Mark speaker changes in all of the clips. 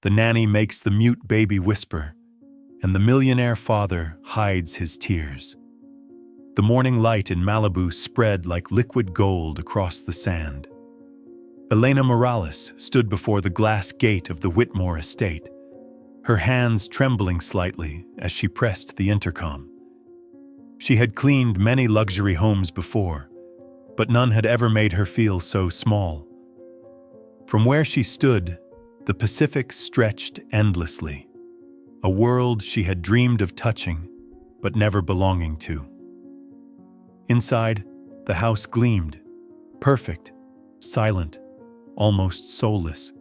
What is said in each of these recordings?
Speaker 1: The nanny makes the mute baby whisper, and the millionaire father hides his tears. The morning light in Malibu spread like liquid gold across the sand. Elena Morales stood before the glass gate of the Whitmore estate, her hands trembling slightly as she pressed the intercom. She had cleaned many luxury homes before, but none had ever made her feel so small. From where she stood, the Pacific stretched endlessly, a world she had dreamed of touching, but never belonging to. Inside, the house gleamed, perfect, silent, almost soulless.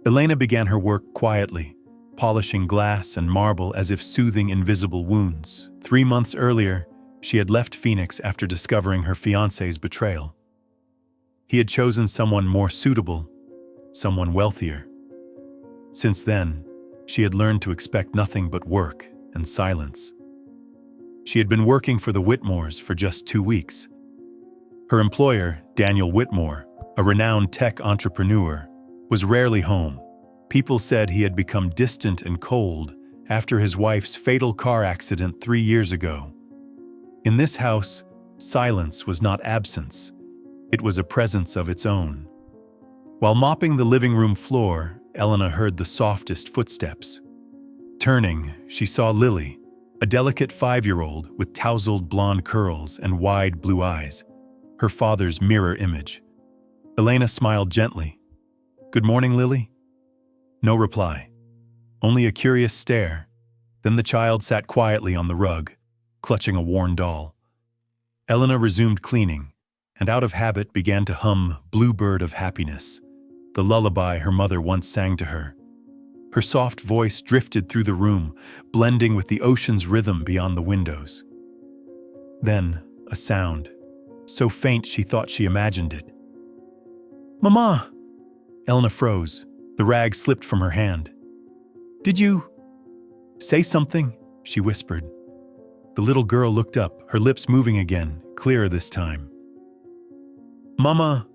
Speaker 1: Elena began her work quietly, polishing glass and marble as if soothing invisible wounds. 3 months earlier, she had left Phoenix after discovering her fiancé's betrayal. He had chosen someone more suitable, someone wealthier. Since then, she had learned to expect nothing but work and silence. She had been working for the Whitmores for just 2 weeks. Her employer, Daniel Whitmore, a renowned tech entrepreneur, was rarely home. People said he had become distant and cold after his wife's fatal car accident 3 years ago. In this house, silence was not absence. It was a presence of its own. While mopping the living room floor, Elena heard the softest footsteps. Turning, she saw Lily, a delicate 5-year-old with tousled blonde curls and wide blue eyes, her father's mirror image. Elena smiled gently. "Good morning, Lily?" No reply, only a curious stare. Then the child sat quietly on the rug, clutching a worn doll. Elena resumed cleaning, and out of habit began to hum "Bluebird of Happiness," the lullaby her mother once sang to her. Her soft voice drifted through the room, blending with the ocean's rhythm beyond the windows. Then, a sound, so faint she thought she imagined it. "Mama!" Elena froze. The rag slipped from her hand. "Did you say something?" she whispered. The little girl looked up, her lips moving again, clearer this time. "Mama!"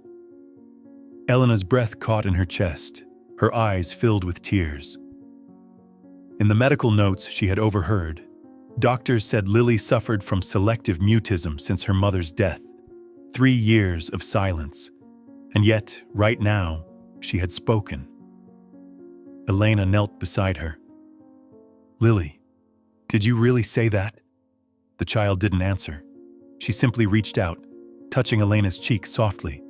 Speaker 1: Elena's breath caught in her chest, her eyes filled with tears. In the medical notes she had overheard, doctors said Lily suffered from selective mutism since her mother's death. 3 years of silence. And yet, right now, she had spoken. Elena knelt beside her. "Lily, did you really say that?" The child didn't answer. She simply reached out, touching Elena's cheek softly,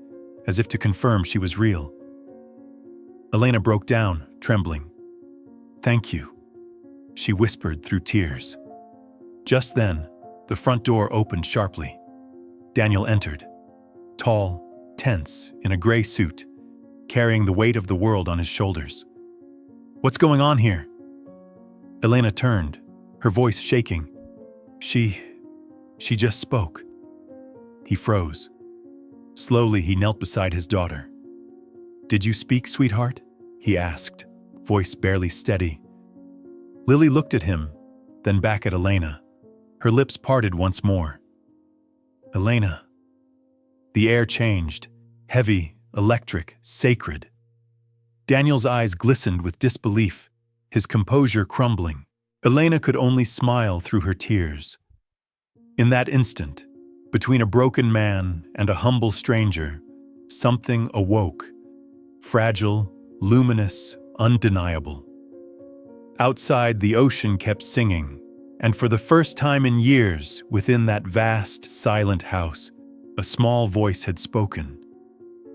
Speaker 1: as if to confirm she was real. Elena broke down, trembling. "Thank you," she whispered through tears. Just then, the front door opened sharply. Daniel entered, tall, tense, in a gray suit, carrying the weight of the world on his shoulders. "What's going on here?" Elena turned, her voice shaking. She just spoke." He froze. Slowly, he knelt beside his daughter. "Did you speak, sweetheart?" he asked, voice barely steady. Lily looked at him, then back at Elena. Her lips parted once more. "Elena." The air changed, heavy, electric, sacred. Daniel's eyes glistened with disbelief, his composure crumbling. Elena could only smile through her tears. In that instant, between a broken man and a humble stranger, something awoke, fragile, luminous, undeniable. Outside, the ocean kept singing, and for the first time in years, within that vast, silent house, a small voice had spoken,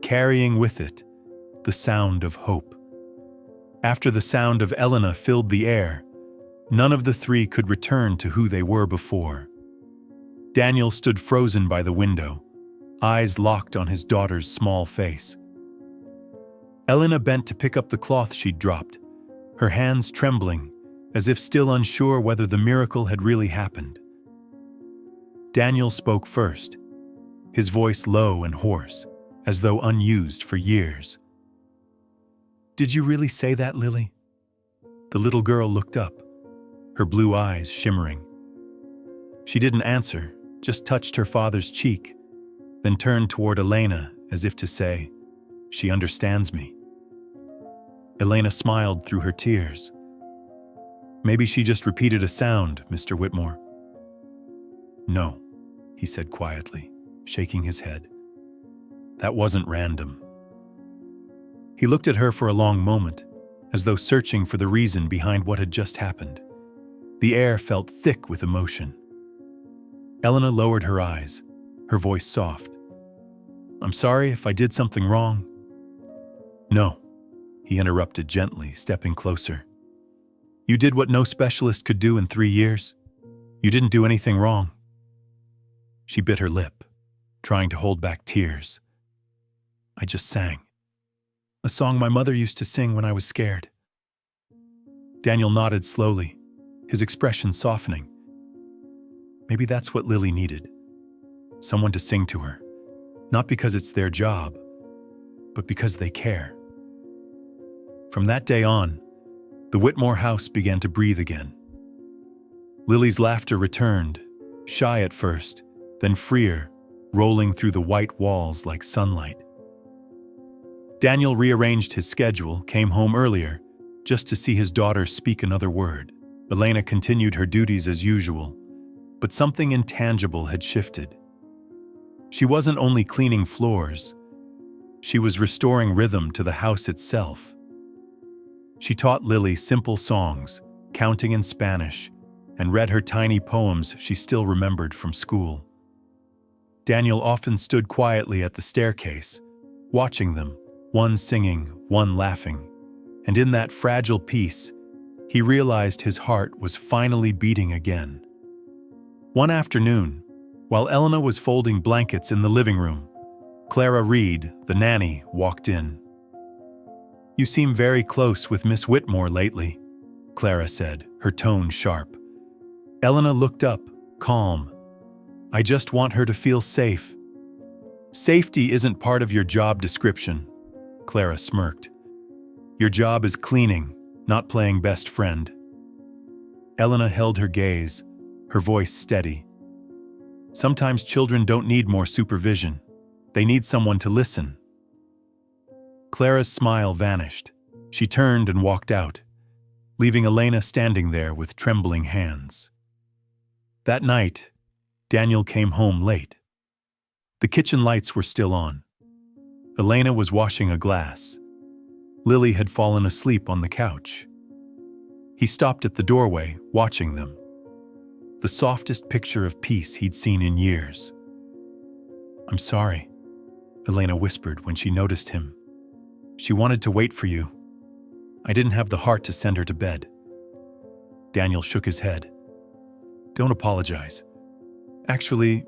Speaker 1: carrying with it the sound of hope. After the sound of Elena filled the air, none of the three could return to who they were before. Daniel stood frozen by the window, eyes locked on his daughter's small face. Elena bent to pick up the cloth she'd dropped, her hands trembling, as if still unsure whether the miracle had really happened. Daniel spoke first, his voice low and hoarse, as though unused for years. "Did you really say that, Lily?" The little girl looked up, her blue eyes shimmering. She didn't answer, just touched her father's cheek, then turned toward Elena as if to say, "She understands me." Elena smiled through her tears. Maybe she just repeated a sound, Mr. Whitmore. No, he said quietly, shaking his head. That wasn't random. He looked at her for a long moment, as though searching for the reason behind what had just happened. The air felt thick with emotion. Elena lowered her eyes, her voice soft. I'm sorry if I did something wrong. No, he interrupted gently, stepping closer. You did what no specialist could do in 3 years. You didn't do anything wrong. She bit her lip, trying to hold back tears. I just sang. A song my mother used to sing when I was scared. Daniel nodded slowly, his expression softening. Maybe that's what Lily needed. Someone to sing to her. Not because it's their job, but because they care. From that day on, the Whitmore house began to breathe again. Lily's laughter returned, shy at first, then freer, rolling through the white walls like sunlight. Daniel rearranged his schedule, came home earlier, just to see his daughter speak another word. Elena continued her duties as usual, but something intangible had shifted. She wasn't only cleaning floors, she was restoring rhythm to the house itself. She taught Lily simple songs, counting in Spanish, and read her tiny poems she still remembered from school. Daniel often stood quietly at the staircase, watching them, one singing, one laughing, and in that fragile peace, he realized his heart was finally beating again. One afternoon, while Elena was folding blankets in the living room, Clara Reed, the nanny, walked in. You seem very close with Miss Whitmore lately, Clara said, her tone sharp. Elena looked up, calm. I just want her to feel safe. Safety isn't part of your job description, Clara smirked. Your job is cleaning, not playing best friend. Elena held her gaze, her voice steady. Sometimes children don't need more supervision. They need someone to listen. Clara's smile vanished. She turned and walked out, leaving Elena standing there with trembling hands. That night, Daniel came home late. The kitchen lights were still on. Elena was washing a glass. Lily had fallen asleep on the couch. He stopped at the doorway, watching them. The softest picture of peace he'd seen in years. I'm sorry, Elena whispered when she noticed him. She wanted to wait for you. I didn't have the heart to send her to bed. Daniel shook his head. Don't apologize. Actually,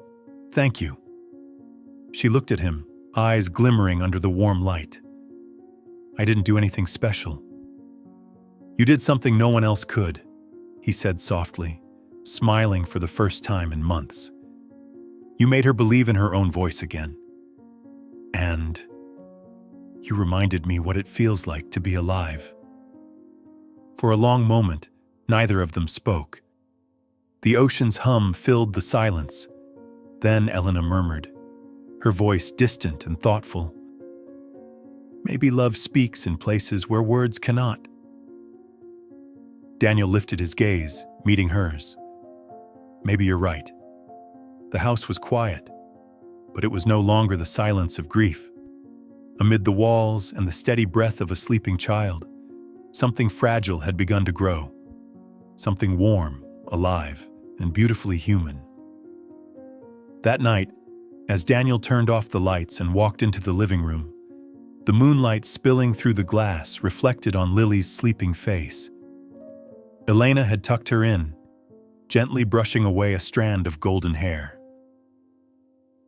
Speaker 1: thank you. She looked at him, eyes glimmering under the warm light. I didn't do anything special. You did something no one else could, he said softly, smiling for the first time in months. You made her believe in her own voice again. And you reminded me what it feels like to be alive. For a long moment, neither of them spoke. The ocean's hum filled the silence. Then Elena murmured, her voice distant and thoughtful. Maybe love speaks in places where words cannot. Daniel lifted his gaze, meeting hers. Maybe you're right. The house was quiet, but it was no longer the silence of grief. Amid the walls and the steady breath of a sleeping child, something fragile had begun to grow. Something warm, alive, and beautifully human. That night, as Daniel turned off the lights and walked into the living room, the moonlight spilling through the glass reflected on Lily's sleeping face. Elena had tucked her in, gently brushing away a strand of golden hair.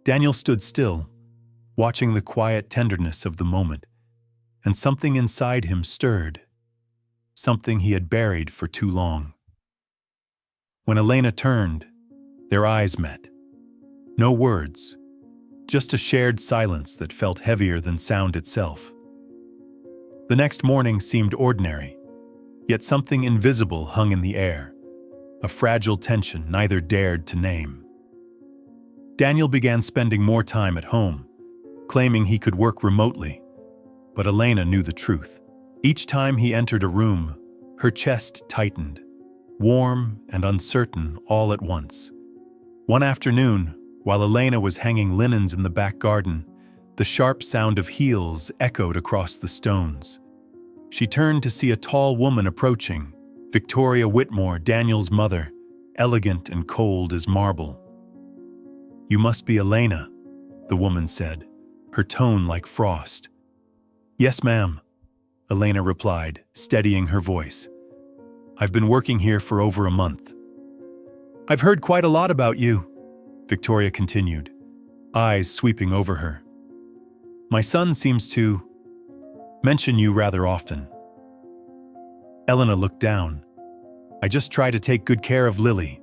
Speaker 1: Daniel stood still, watching the quiet tenderness of the moment, and something inside him stirred, something he had buried for too long. When Elena turned, their eyes met. No words, just a shared silence that felt heavier than sound itself. The next morning seemed ordinary, yet something invisible hung in the air, a fragile tension neither dared to name. Daniel began spending more time at home, claiming he could work remotely, but Elena knew the truth. Each time he entered a room, her chest tightened, warm and uncertain all at once. One afternoon, while Elena was hanging linens in the back garden, the sharp sound of heels echoed across the stones. She turned to see a tall woman approaching, Victoria Whitmore, Daniel's mother, elegant and cold as marble. "You must be Elena," the woman said, her tone like frost. "Yes, ma'am," Elena replied, steadying her voice. "I've been working here for over a month." "I've heard quite a lot about you," Victoria continued, eyes sweeping over her. "My son seems to mention you rather often." Elena looked down. "I just try to take good care of Lily."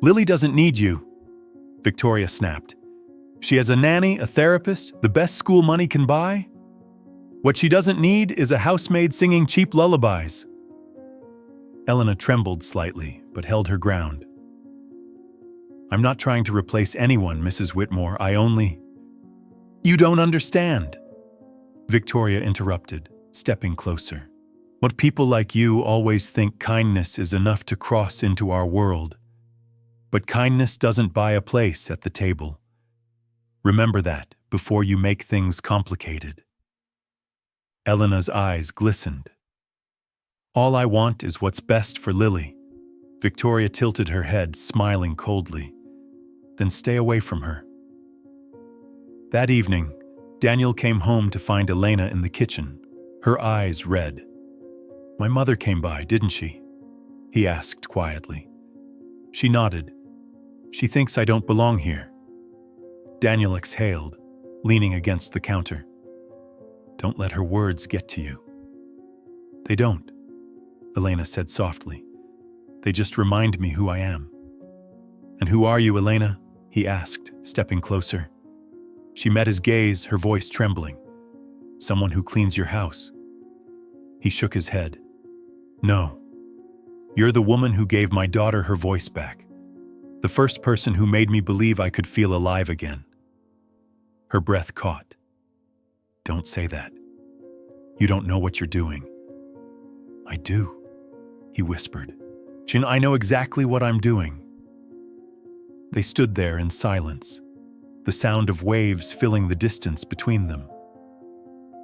Speaker 1: "Lily doesn't need you," Victoria snapped. "She has a nanny, a therapist, the best school money can buy. What she doesn't need is a housemaid singing cheap lullabies." Elena trembled slightly, but held her ground. "I'm not trying to replace anyone, Mrs. Whitmore. I only—" "You don't understand," Victoria interrupted, stepping closer. "What people like you always think kindness is enough to cross into our world. But kindness doesn't buy a place at the table. Remember that before you make things complicated." Elena's eyes glistened. "All I want is what's best for Lily." Victoria tilted her head, smiling coldly. "Then stay away from her." That evening, Daniel came home to find Elena in the kitchen, her eyes red. "My mother came by, didn't she?" he asked quietly. She nodded. "She thinks I don't belong here." Daniel exhaled, leaning against the counter. "Don't let her words get to you." "They don't," Elena said softly. "They just remind me who I am." "And who are you, Elena?" he asked, stepping closer. She met his gaze, her voice trembling. "Someone who cleans your house." He shook his head. "No. You're the woman who gave my daughter her voice back. The first person who made me believe I could feel alive again." Her breath caught. "Don't say that. You don't know what you're doing." "I do," he whispered. "Jin, I know exactly what I'm doing." They stood there in silence, the sound of waves filling the distance between them.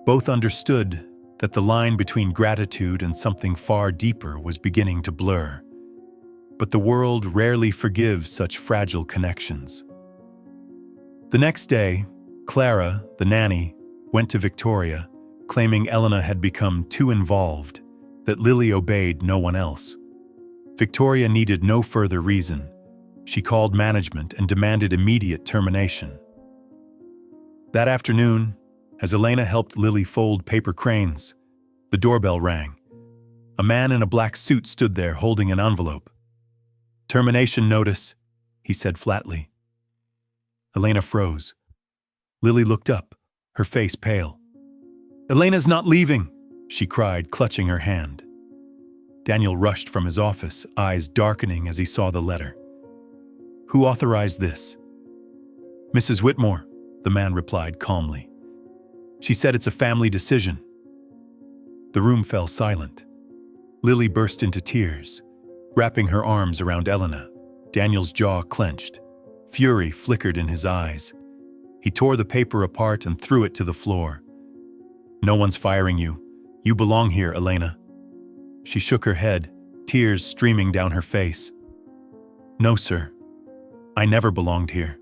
Speaker 1: Both understood that the line between gratitude and something far deeper was beginning to blur. But the world rarely forgives such fragile connections. The next day, Clara, the nanny, went to Victoria, claiming Elena had become too involved, that Lily obeyed no one else. Victoria needed no further reason. She called management and demanded immediate termination. That afternoon, as Elena helped Lily fold paper cranes, the doorbell rang. A man in a black suit stood there holding an envelope. "Termination notice," he said flatly. Elena froze. Lily looked up, her face pale. "Elena's not leaving," she cried, clutching her hand. Daniel rushed from his office, eyes darkening as he saw the letter. "Who authorized this?" "Mrs. Whitmore," the man replied calmly. "She said it's a family decision." The room fell silent. Lily burst into tears, wrapping her arms around Elena. Daniel's jaw clenched. Fury flickered in his eyes. He tore the paper apart and threw it to the floor. "No one's firing you. You belong here, Elena." She shook her head, tears streaming down her face. "No, sir. I never belonged here."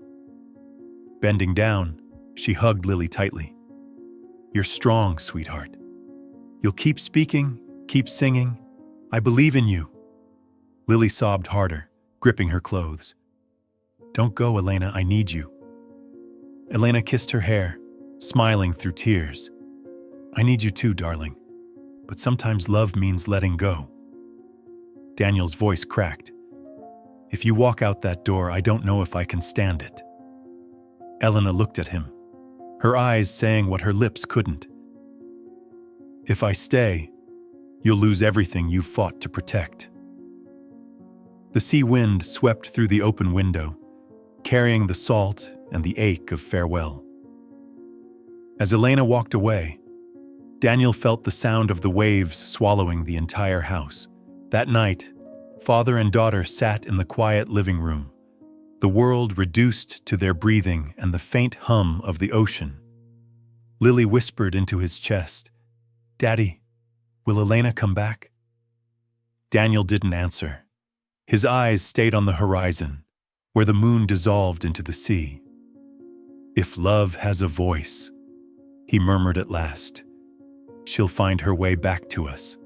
Speaker 1: Bending down, she hugged Lily tightly. "You're strong, sweetheart. You'll keep speaking, keep singing. I believe in you." Lily sobbed harder, gripping her clothes. "Don't go, Elena. I need you." Elena kissed her hair, smiling through tears. "I need you too, darling. But sometimes love means letting go." Daniel's voice cracked. "If you walk out that door, I don't know if I can stand it." Elena looked at him, her eyes saying what her lips couldn't. "If I stay, you'll lose everything you've fought to protect." The sea wind swept through the open window, carrying the salt and the ache of farewell. As Elena walked away, Daniel felt the sound of the waves swallowing the entire house. That night, father and daughter sat in the quiet living room, the world reduced to their breathing and the faint hum of the ocean. Lily whispered into his chest, "Daddy, will Elena come back?" Daniel didn't answer. His eyes stayed on the horizon, where the moon dissolved into the sea. "If love has a voice," he murmured at last, "she'll find her way back to us."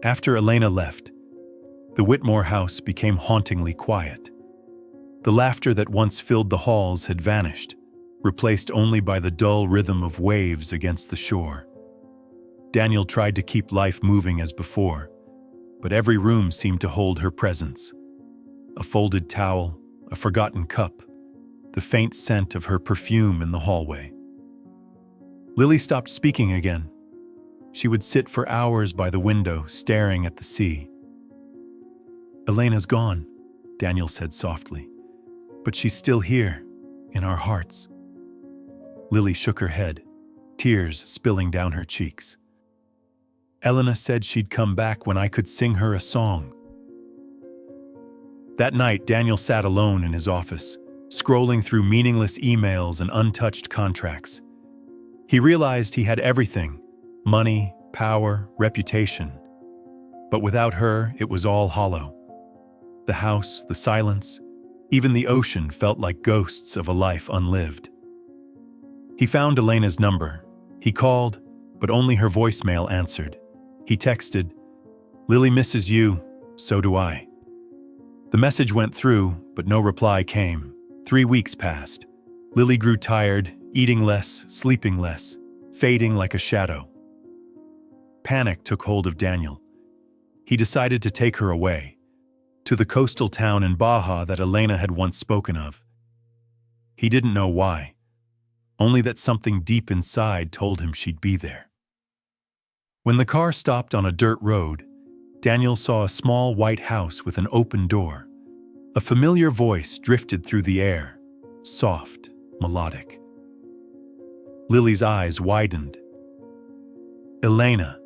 Speaker 1: After Elena left, the Whitmore house became hauntingly quiet. The laughter that once filled the halls had vanished, replaced only by the dull rhythm of waves against the shore. Daniel tried to keep life moving as before, but every room seemed to hold her presence. A folded towel, a forgotten cup, the faint scent of her perfume in the hallway. Lily stopped speaking again. She would sit for hours by the window, staring at the sea. "Elena's gone," Daniel said softly, "but she's still here, in our hearts." Lily shook her head, tears spilling down her cheeks. "Elena said she'd come back when I could sing her a song." That night, Daniel sat alone in his office, scrolling through meaningless emails and untouched contracts. He realized he had everything: money, power, reputation. But without her, it was all hollow. The house, the silence, even the ocean felt like ghosts of a life unlived. He found Elena's number. He called, but only her voicemail answered. He texted, "Lily misses you, so do I." The message went through, but no reply came. 3 weeks passed. Lily grew tired, eating less, sleeping less, fading like a shadow. Panic took hold of Daniel. He decided to take her away, to the coastal town in Baja that Elena had once spoken of. He didn't know why, only that something deep inside told him she'd be there. When the car stopped on a dirt road, Daniel saw a small white house with an open door. A familiar voice drifted through the air, soft, melodic. Lily's eyes widened. "Elena."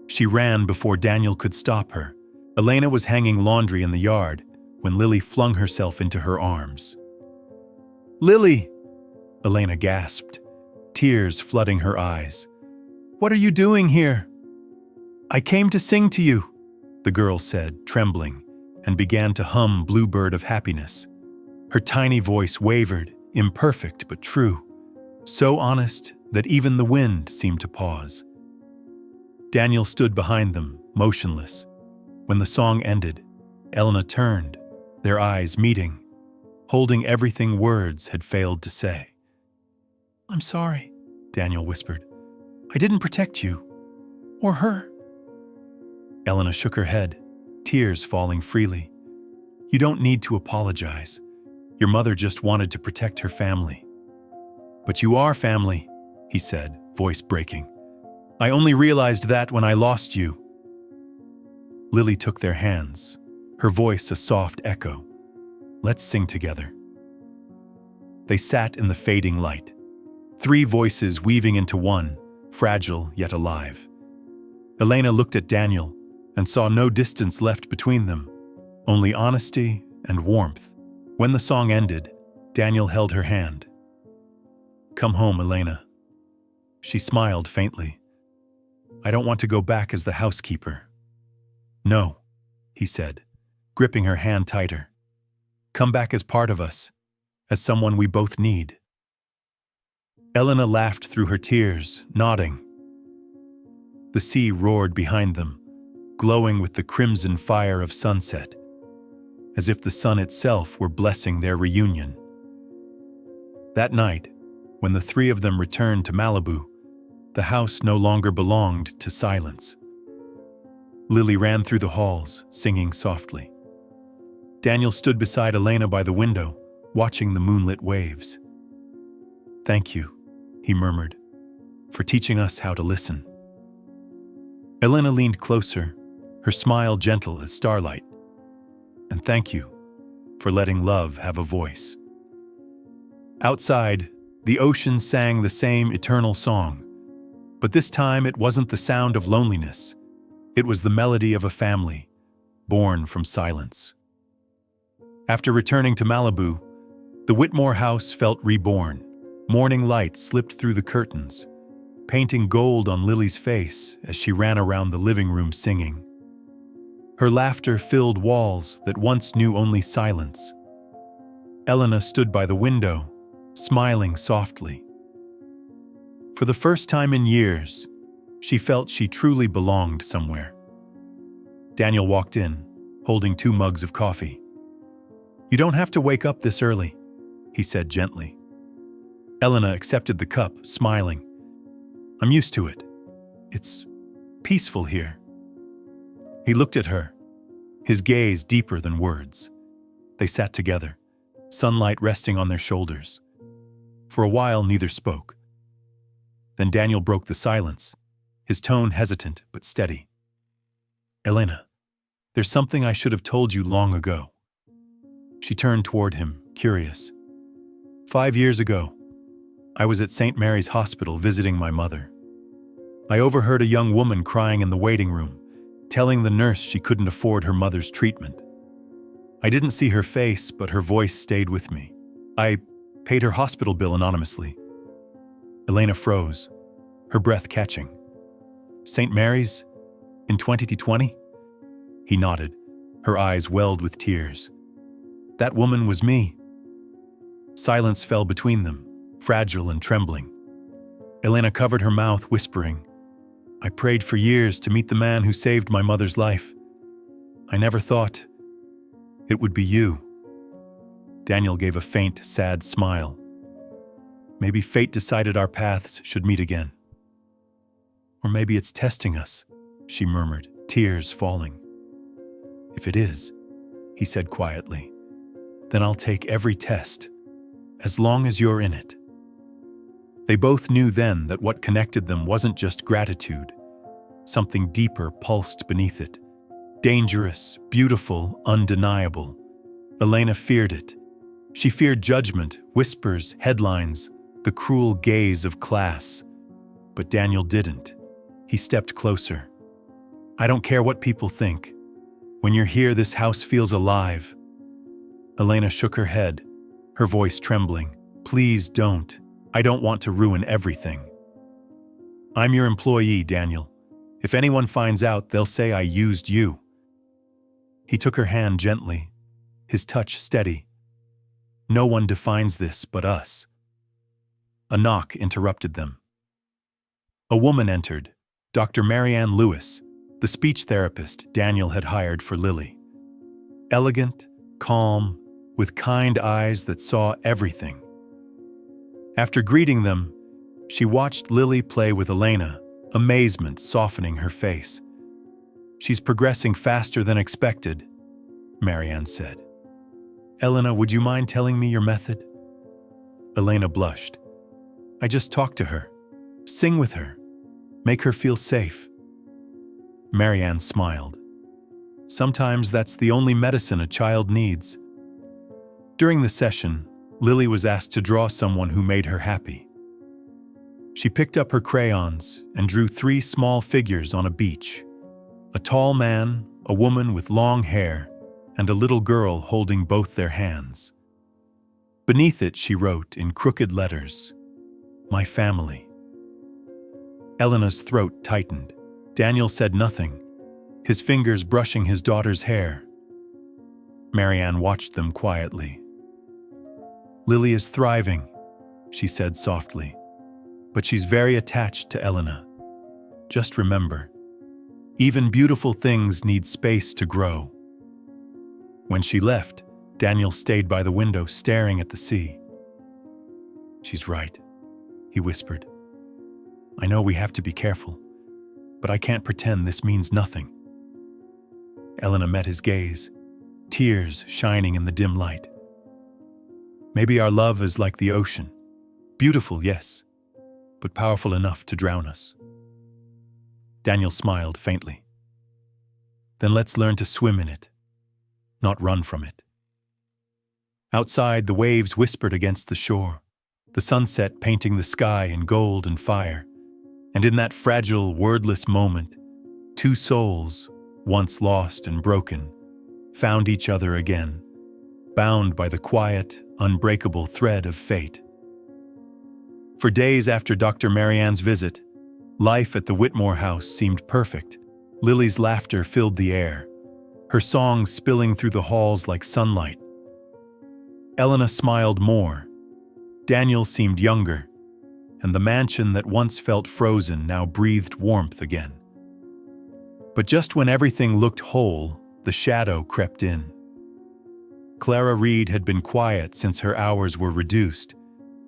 Speaker 1: She ran before Daniel could stop her. Elena was hanging laundry in the yard when Lily flung herself into her arms. "Lily!" Elena gasped, tears flooding her eyes. "What are you doing here?" "I came to sing to you," the girl said, trembling, and began to hum Bluebird of Happiness. Her tiny voice wavered, imperfect but true, so honest that even the wind seemed to pause. Daniel stood behind them, motionless. When the song ended, Elena turned, their eyes meeting, holding everything words had failed to say. "I'm sorry," Daniel whispered. "I didn't protect you. Or her." Elena shook her head, tears falling freely. "You don't need to apologize. Your mother just wanted to protect her family." "But you are family," he said, voice breaking. "I only realized that when I lost you." Lily took their hands, her voice a soft echo. "Let's sing together." They sat in the fading light, 3 voices weaving into one, fragile yet alive. Elena looked at Daniel and saw no distance left between them, only honesty and warmth. When the song ended, Daniel held her hand. "Come home, Elena." She smiled faintly. "I don't want to go back as the housekeeper." "No," he said, gripping her hand tighter. "Come back as part of us, as someone we both need." Elena laughed through her tears, nodding. The sea roared behind them, glowing with the crimson fire of sunset, as if the sun itself were blessing their reunion. That night, when the 3 of them returned to Malibu, the house no longer belonged to silence. Lily ran through the halls, singing softly. Daniel stood beside Elena by the window, watching the moonlit waves. "Thank you," he murmured, "for teaching us how to listen." Elena leaned closer, her smile gentle as starlight. "And thank you for letting love have a voice." Outside, the ocean sang the same eternal song, But this time it wasn't the sound of loneliness. It was the melody of a family, born from silence. After returning to Malibu, the Whitmore house felt reborn. Morning light slipped through the curtains, painting gold on Lily's face as she ran around the living room singing. Her laughter filled walls that once knew only silence. Elena stood by the window, smiling softly. For the first time in years, she felt she truly belonged somewhere. Daniel walked in, holding 2 mugs of coffee. "You don't have to wake up this early," he said gently. Elena accepted the cup, smiling. "I'm used to it. It's peaceful here." He looked at her, his gaze deeper than words. They sat together, sunlight resting on their shoulders. For a while, neither spoke. Then Daniel broke the silence, his tone hesitant but steady. "Elena, there's something I should have told you long ago." She turned toward him, curious. 5 years ago, I was at St. Mary's Hospital visiting my mother. I overheard a young woman crying in the waiting room, telling the nurse she couldn't afford her mother's treatment. I didn't see her face, but her voice stayed with me. I paid her hospital bill anonymously. Elena froze, her breath catching. "St. Mary's? In 2020? He nodded, her eyes welled with tears. "That woman was me." Silence fell between them, fragile and trembling. Elena covered her mouth, whispering, "I prayed for years to meet the man who saved my mother's life. I never thought it would be you." Daniel gave a faint, sad smile. "Maybe fate decided our paths should meet again. Or maybe it's testing us," she murmured, tears falling. "If it is," he said quietly, "then I'll take every test, as long as you're in it." They both knew then that what connected them wasn't just gratitude. Something deeper pulsed beneath it. Dangerous, beautiful, undeniable. Elena feared it. She feared judgment, whispers, headlines, the cruel gaze of class. But Daniel didn't. He stepped closer. "I don't care what people think. When you're here, this house feels alive." Elena shook her head, her voice trembling. "Please don't. I don't want to ruin everything." "I'm your employee, Daniel. If anyone finds out, they'll say I used you." He took her hand gently, his touch steady. "No one defines this but us." A knock interrupted them. A woman entered, Dr. Marianne Lewis, the speech therapist Daniel had hired for Lily. Elegant, calm, with kind eyes that saw everything. After greeting them, she watched Lily play with Elena, amazement softening her face. "She's progressing faster than expected," Marianne said. "Elena, would you mind telling me your method?" Elena blushed. "I just talk to her, sing with her, make her feel safe." Marianne smiled. "Sometimes that's the only medicine a child needs." During the session, Lily was asked to draw someone who made her happy. She picked up her crayons and drew 3 small figures on a beach. A tall man, a woman with long hair, and a little girl holding both their hands. Beneath it, she wrote in crooked letters, "My family." Elena's throat tightened. Daniel said nothing, his fingers brushing his daughter's hair. Marianne watched them quietly. "Lily is thriving," she said softly, "but she's very attached to Elena. Just remember, even beautiful things need space to grow." When she left, Daniel stayed by the window staring at the sea. "She's right," he whispered. "I know we have to be careful, but I can't pretend this means nothing." Elena met his gaze, tears shining in the dim light. "Maybe our love is like the ocean. Beautiful, yes, but powerful enough to drown us." Daniel smiled faintly. "Then let's learn to swim in it, not run from it." Outside, the waves whispered against the shore, the sunset painting the sky in gold and fire, And in that fragile, wordless moment, two souls, once lost and broken, found each other again, bound by the quiet, unbreakable thread of fate. For days after Dr. Marianne's visit, life at the Whitmore house seemed perfect. Lily's laughter filled the air, her songs spilling through the halls like sunlight. Elena smiled more. Daniel seemed younger, and the mansion that once felt frozen now breathed warmth again. But just when everything looked whole, the shadow crept in. Clara Reed had been quiet since her hours were reduced,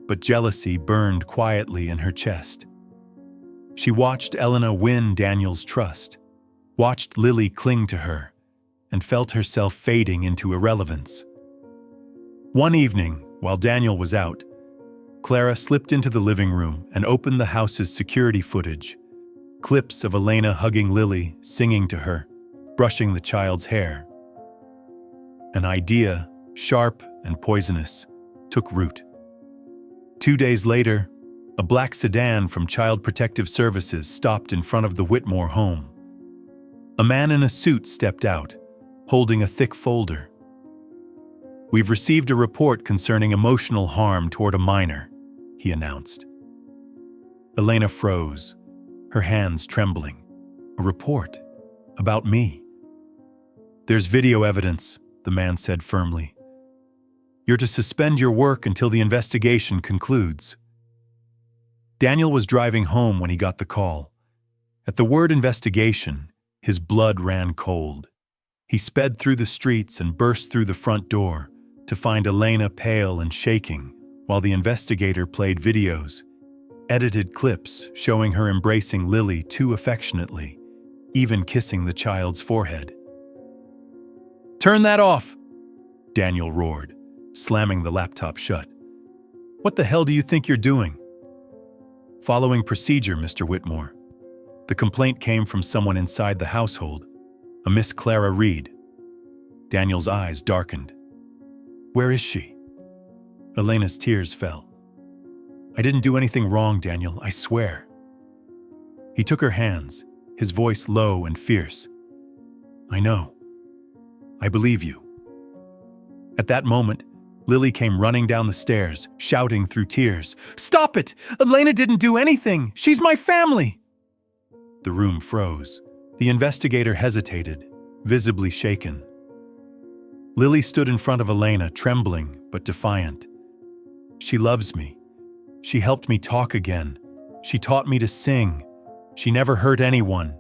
Speaker 1: but jealousy burned quietly in her chest. She watched Elena win Daniel's trust, watched Lily cling to her, and felt herself fading into irrelevance. One evening, while Daniel was out, Clara slipped into the living room and opened the house's security footage, clips of Elena hugging Lily, singing to her, brushing the child's hair. An idea, sharp and poisonous, took root. 2 days later, a black sedan from Child Protective Services stopped in front of the Whitmore home. A man in a suit stepped out, holding a thick folder. "We've received a report concerning emotional harm toward a minor," he announced. Elena froze, her hands trembling. "A report? About me?" "There's video evidence," the man said firmly. "You're to suspend your work until the investigation concludes." Daniel was driving home when he got the call. At the word investigation, his blood ran cold. He sped through the streets and burst through the front door to find Elena pale and shaking, while the investigator played videos, edited clips showing her embracing Lily too affectionately, even kissing the child's forehead. "Turn that off!" Daniel roared, slamming the laptop shut. "What the hell do you think you're doing?" "Following procedure, Mr. Whitmore. The complaint came from someone inside the household, a Miss Clara Reed." Daniel's eyes darkened. "Where is she?" Elena's tears fell. "I didn't do anything wrong, Daniel, I swear." He took her hands, his voice low and fierce. "I know. I believe you." At that moment, Lily came running down the stairs, shouting through tears, "Stop it! Elena didn't do anything! She's my family!" The room froze. The investigator hesitated, visibly shaken. Lily stood in front of Elena, trembling but defiant. "She loves me. She helped me talk again. She taught me to sing. She never hurt anyone."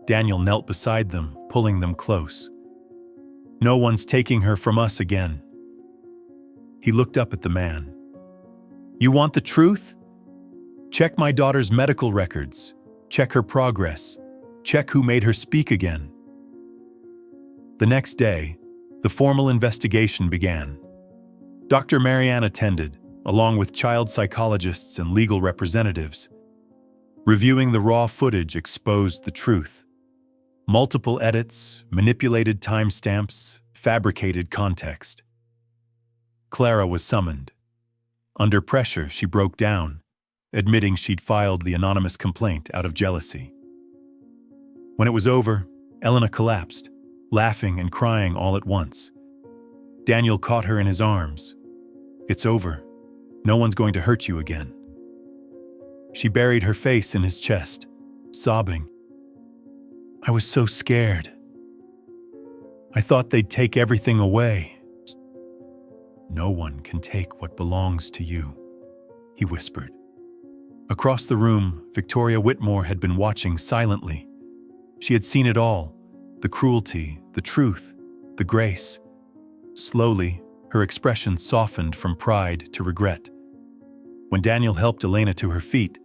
Speaker 1: Daniel knelt beside them, pulling them close. "No one's taking her from us again." He looked up at the man. "You want the truth? Check my daughter's medical records. Check her progress. Check who made her speak again." The next day, the formal investigation began. Dr. Marianne attended, along with child psychologists and legal representatives. Reviewing the raw footage exposed the truth. Multiple edits, manipulated timestamps, fabricated context. Clara was summoned. Under pressure, she broke down, admitting she'd filed the anonymous complaint out of jealousy. When it was over, Elena collapsed, laughing and crying all at once. Daniel caught her in his arms. "It's over. No one's going to hurt you again." She buried her face in his chest, sobbing. "I was so scared. I thought they'd take everything away." "No one can take what belongs to you," he whispered. Across the room, Victoria Whitmore had been watching silently. She had seen it all, the cruelty, the truth, the grace. Slowly, her expression softened from pride to regret. When Daniel helped Elena to her feet,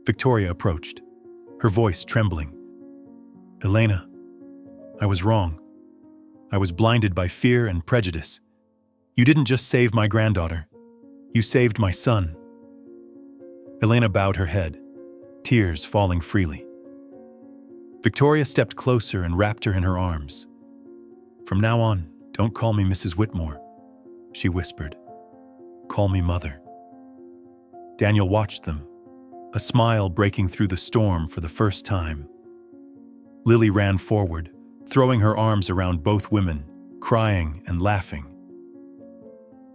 Speaker 1: Victoria approached, her voice trembling. "Elena, I was wrong. I was blinded by fear and prejudice. You didn't just save my granddaughter. You saved my son." Elena bowed her head, tears falling freely. Victoria stepped closer and wrapped her in her arms. "From now on, don't call me Mrs. Whitmore," she whispered. "Call me Mother." Daniel watched them, a smile breaking through the storm for the first time. Lily ran forward, throwing her arms around both women, crying and laughing.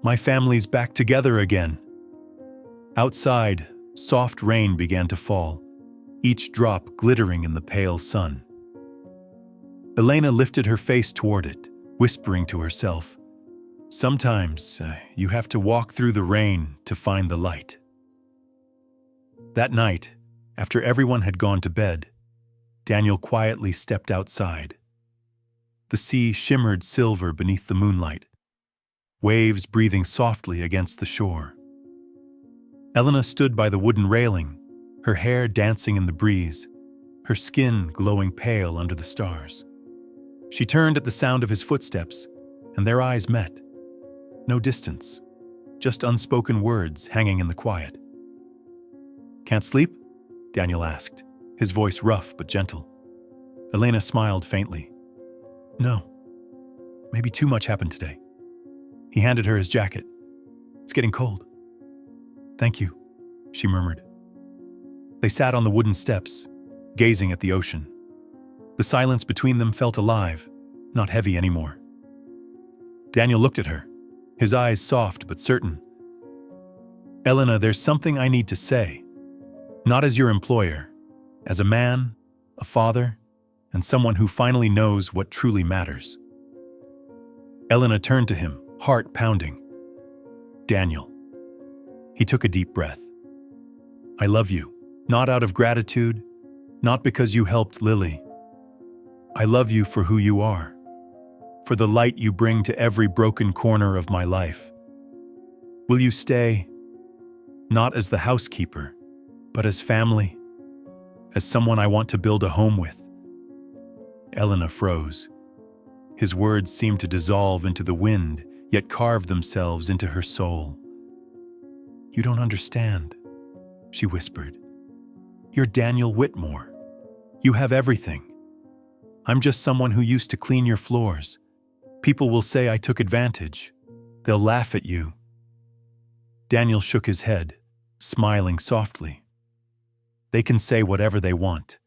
Speaker 1: "My family's back together again." Outside, soft rain began to fall, each drop glittering in the pale sun. Elena lifted her face toward it, whispering to herself, "Sometimes you have to walk through the rain to find the light." That night, after everyone had gone to bed, Daniel quietly stepped outside. The sea shimmered silver beneath the moonlight, waves breathing softly against the shore. Elena stood by the wooden railing, her hair dancing in the breeze, her skin glowing pale under the stars. She turned at the sound of his footsteps, and their eyes met. No distance, just unspoken words hanging in the quiet. "Can't sleep?" Daniel asked, his voice rough but gentle. Elena smiled faintly. "No. Maybe too much happened today." He handed her his jacket. "It's getting cold." "Thank you," she murmured. They sat on the wooden steps, gazing at the ocean. The silence between them felt alive, not heavy anymore. Daniel looked at her, his eyes soft but certain. "Elena, there's something I need to say. Not as your employer, as a man, a father, and someone who finally knows what truly matters." Elena turned to him, heart pounding. "Daniel." He took a deep breath. "I love you, not out of gratitude, not because you helped Lily. I love you for who you are, for the light you bring to every broken corner of my life. Will you stay, not as the housekeeper, but as family, as someone I want to build a home with?" Elena froze. His words seemed to dissolve into the wind, yet carve themselves into her soul. "You don't understand," she whispered. "You're Daniel Whitmore. You have everything. I'm just someone who used to clean your floors. People will say I took advantage. They'll laugh at you." Daniel shook his head, smiling softly. "They can say whatever they want.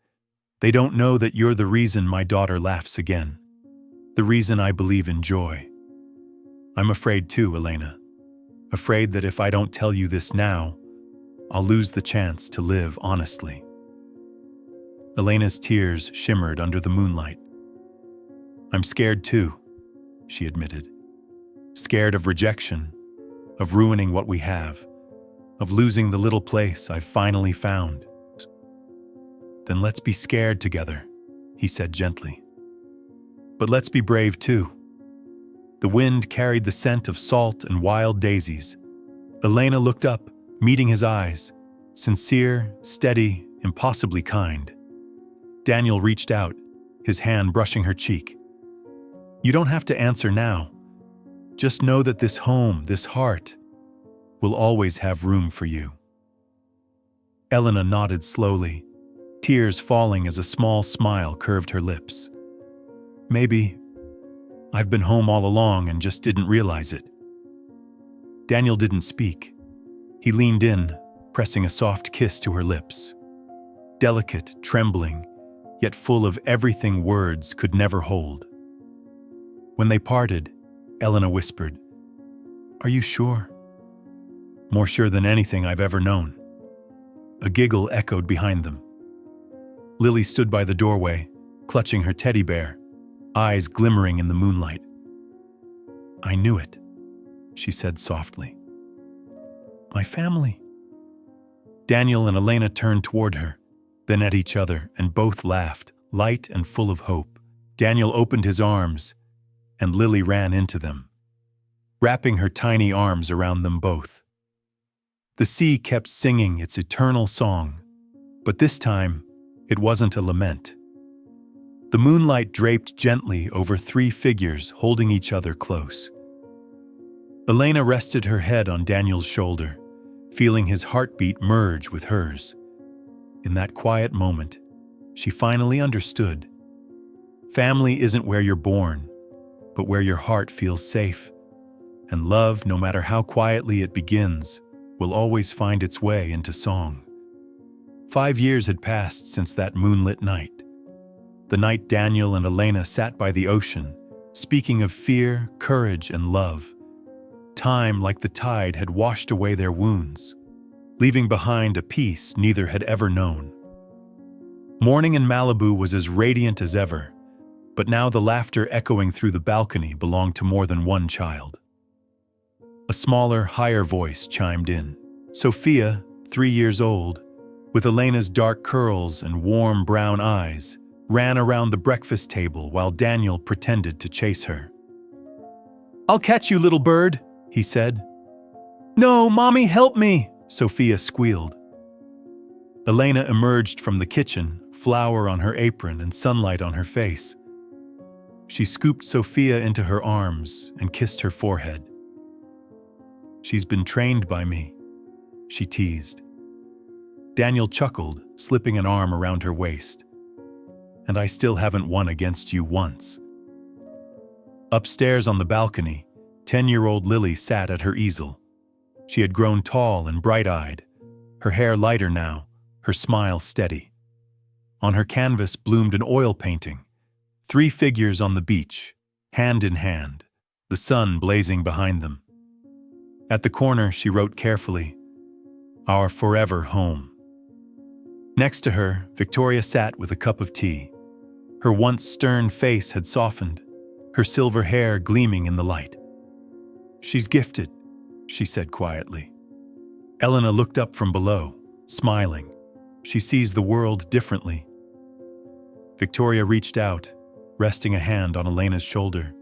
Speaker 1: They don't know that you're the reason my daughter laughs again, the reason I believe in joy. I'm afraid too, Elena. Afraid that if I don't tell you this now, I'll lose the chance to live honestly." Elena's tears shimmered under the moonlight. "I'm scared too," she admitted. "Scared of rejection, of ruining what we have, of losing the little place I've finally found." "Then let's be scared together," he said gently. "But let's be brave too." The wind carried the scent of salt and wild daisies. Elena looked up, meeting his eyes, sincere, steady, impossibly kind. Daniel reached out, his hand brushing her cheek. "You don't have to answer now. Just know that this home, this heart, will always have room for you." Elena nodded slowly, tears falling as a small smile curved her lips. "Maybe I've been home all along and just didn't realize it." Daniel didn't speak. He leaned in, pressing a soft kiss to her lips. Delicate, trembling, yet full of everything words could never hold. When they parted, Elena whispered, "Are you sure?" "More sure than anything I've ever known." A giggle echoed behind them. Lily stood by the doorway, clutching her teddy bear, eyes glimmering in the moonlight. "I knew it," she said softly. "My family." Daniel and Elena turned toward her, then at each other, and both laughed, light and full of hope. Daniel opened his arms, and Lily ran into them, wrapping her tiny arms around them both. The sea kept singing its eternal song, but this time it wasn't a lament. The moonlight draped gently over three figures holding each other close. Elena rested her head on Daniel's shoulder, feeling his heartbeat merge with hers. In that quiet moment, she finally understood. Family isn't where you're born, but where your heart feels safe. And love, no matter how quietly it begins, will always find its way into song. 5 years had passed since that moonlit night. The night Daniel and Elena sat by the ocean, speaking of fear, courage, and love. Time, like the tide, had washed away their wounds, leaving behind a peace neither had ever known. Morning in Malibu was as radiant as ever, but now the laughter echoing through the balcony belonged to more than one child. A smaller, higher voice chimed in. Sophia, 3 years old, with Elena's dark curls and warm brown eyes, ran around the breakfast table while Daniel pretended to chase her. "I'll catch you, little bird," he said. "No, Mommy, help me," Sophia squealed. Elena emerged from the kitchen, flour on her apron and sunlight on her face. She scooped Sophia into her arms and kissed her forehead. "She's been trained by me," she teased. Daniel chuckled, slipping an arm around her waist. "And I still haven't won against you once." Upstairs on the balcony, 10-year-old Lily sat at her easel. She had grown tall and bright-eyed, her hair lighter now, her smile steady. On her canvas bloomed an oil painting, 3 figures on the beach, hand in hand, the sun blazing behind them. At the corner, she wrote carefully, "Our forever home." Next to her, Victoria sat with a cup of tea. Her once stern face had softened, her silver hair gleaming in the light. "She's gifted," she said quietly. Elena looked up from below, smiling. She sees the world differently. Victoria reached out, resting a hand on Elena's shoulder.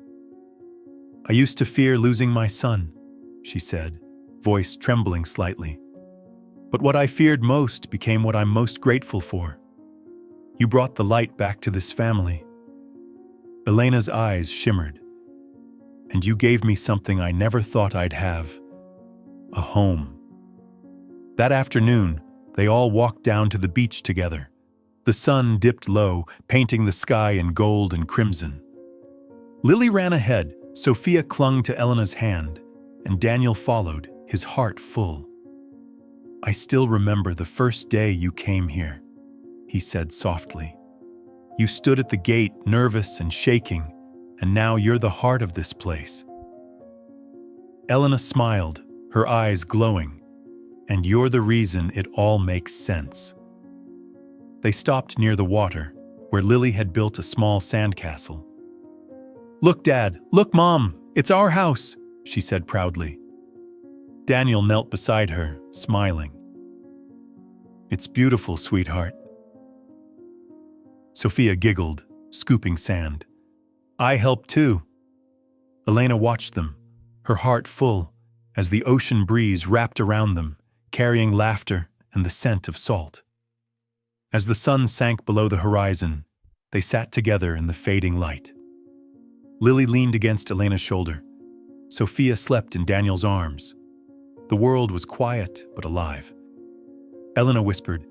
Speaker 1: "I used to fear losing my son," she said, voice trembling slightly. "But what I feared most became what I'm most grateful for. You brought the light back to this family." Elena's eyes shimmered. "And you gave me something I never thought I'd have, a home." That afternoon, they all walked down to the beach together. The sun dipped low, painting the sky in gold and crimson. Lily ran ahead, Sophia clung to Elena's hand, and Daniel followed, his heart full. "I still remember the first day you came here," he said softly. "You stood at the gate, nervous and shaking, and now you're the heart of this place." Elena smiled, her eyes glowing. "And you're the reason it all makes sense." They stopped near the water, where Lily had built a small sandcastle. "Look, Dad! Look, Mom! It's our house!" she said proudly. Daniel knelt beside her, smiling. "It's beautiful, sweetheart." Sophia giggled, scooping sand. "I helped too." Elena watched them, her heart full, as the ocean breeze wrapped around them, carrying laughter and the scent of salt. As the sun sank below the horizon, they sat together in the fading light. Lily leaned against Elena's shoulder. Sophia slept in Daniel's arms. The world was quiet but alive. Elena whispered,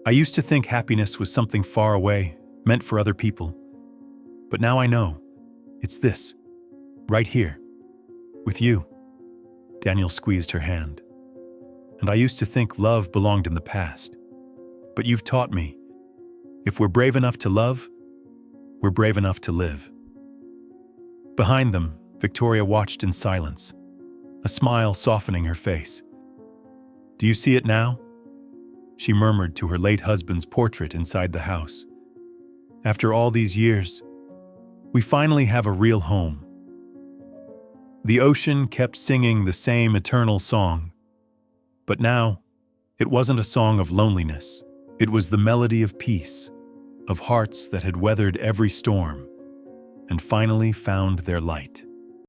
Speaker 1: "I used to think happiness was something far away, meant for other people. But now I know. It's this, right here, with you." Daniel squeezed her hand. "And I used to think love belonged in the past. But you've taught me, if we're brave enough to love, we're brave enough to live." Behind them, Victoria watched in silence, a smile softening her face. "Do you see it now?" she murmured to her late husband's portrait inside the house. "After all these years, we finally have a real home." The ocean kept singing the same eternal song. But now, it wasn't a song of loneliness. It was the melody of peace, of hearts that had weathered every storm and finally found their light.